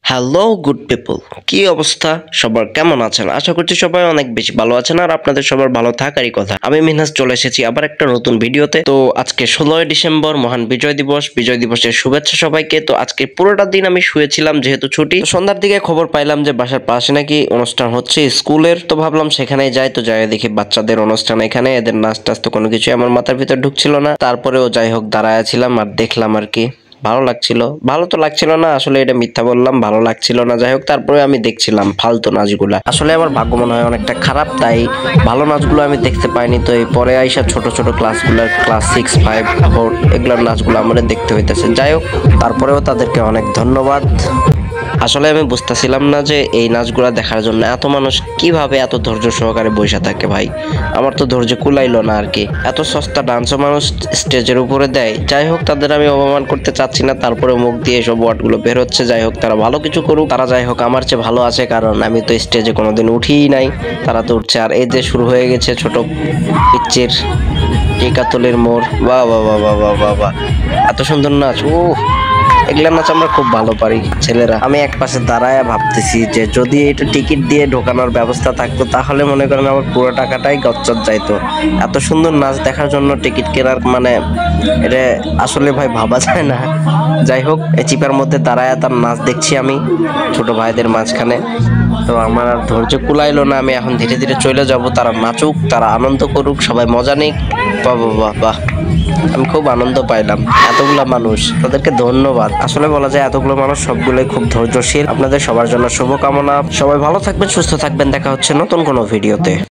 Hello good people, কি অবস্থা সবার, কেমন আছেন? আশা করছি সবাই অনেক বেশি ভালো আছেন আর আপনাদের সবার ভালো থাকারই কথা। আমি মিনহাজ চলে এসেছি আবার একটা নতুন ভিডিওতে। তো আজকে 16ই ডিসেম্বর, মহান বিজয় দিবস। বিজয় দিবসের শুভেচ্ছা সবাইকে। তো আজকে পুরোটা দিন আমি শুয়েছিলাম যেহেতু ছুটি। সন্ধ্যার দিকে খবর পাইলাম যে বাসার পাশে নাকি অনুষ্ঠান হচ্ছে স্কুলের। তো ভাবলাম সেখানেই যাই। তো যাই দেখি বাচ্চাদের অনুষ্ঠান, এখানে এদের নাচ টাচ তো কোনো কিছু আমার মাথার ভিতর ঢুকছিল না। তারপরেও যাই হোক দাঁড়ায় ছিলাম আর দেখলাম আর কি। ভালো লাগছিল, ভালো তো লাগছিল না, আসলে এটা মিথ্যা বললাম, ভালো লাগছিল না। যাই হোক তারপরে আমি দেখছিলাম ফালতু নাচগুলা। আসলে আমার ভাগ্য মনে হয় অনেকটা খারাপ, তাই ভালো নাচগুলো আমি দেখতে পাইনি। তো এই পরে আইসা ছোট ছোট ক্লাসগুলোর ক্লাস 6, 5, 4 এগুলোর নাচগুলো আমাদের দেখতে হইতেছে। যাই হোক তারপরেও তাদেরকে অনেক ধন্যবাদ। আসলে আমি বুঝতেছিলাম না যে এই নাচগুলা দেখার জন্য এত মানুষ কিভাবে এত ধৈর্য সহকারে বসে থাকে। ভাই আমার তো ধৈর্য কুলাইলো না আর কি। এত সস্তা ডান্সও মানুষ স্টেজের উপরে দেয়। যাই হোক তাদের আমি অপমান করতে চাচ্ছি না, তারপরে মুখ দিয়ে এসব ওয়ার্ডগুলো বের হচ্ছে। যাই হোক তারা ভালো কিছু করুক, তারা যাই হোক আমার চেয়ে ভালো আছে, কারণ আমি তো স্টেজে কোনোদিন উঠিই নাই, তারা তো উঠছে। আর এই যে শুরু হয়ে গেছে ছোট পিচ্চির টিকাতলির মোড়। বাহ বাহ বাহ বাহ বাহ বাহ বাহ, এত সুন্দর নাচ! ও এগুলা নাচ আমরা খুব ভালো পারি ছেলেরা। আমি এক পাশে দাঁড়ায় ভাবতেছি যে যদি এটা টিকিট দিয়ে ঢোকানোর ব্যবস্থা থাকতো তাহলে মনে করেন আমার পুরো টাকাটাই গচ্চর যাইতো। এত সুন্দর নাচ দেখার জন্য টিকিট কেনার মানে এটা আসলে ভাই ভাবা যায় না। যাই হোক এই চিপার মধ্যে দাঁড়ায় তার নাচ দেখছি আমি ছোট ভাইদের মাঝখানে। তো আমার আর ধৈর্য কুলাইলো না, আমি এখন ধীরে ধীরে চলে যাব। তারা নাচুক, তারা আনন্দ করুক, সবাই মজা নিক। বাহ বাহ বাহ বাহ, আমি খুব আনন্দ পাইলাম। এতগুলা মানুষ, তাদেরকে ধন্যবাদ। আসলে বলা যায় এতগুলো মানুষ সবগুলোই খুব ধৈর্যশীল। আপনাদের সবার জন্য শুভকামনা। সবাই ভালো থাকবেন, সুস্থ থাকবেন। দেখা হচ্ছে নতুন কোনো ভিডিওতে।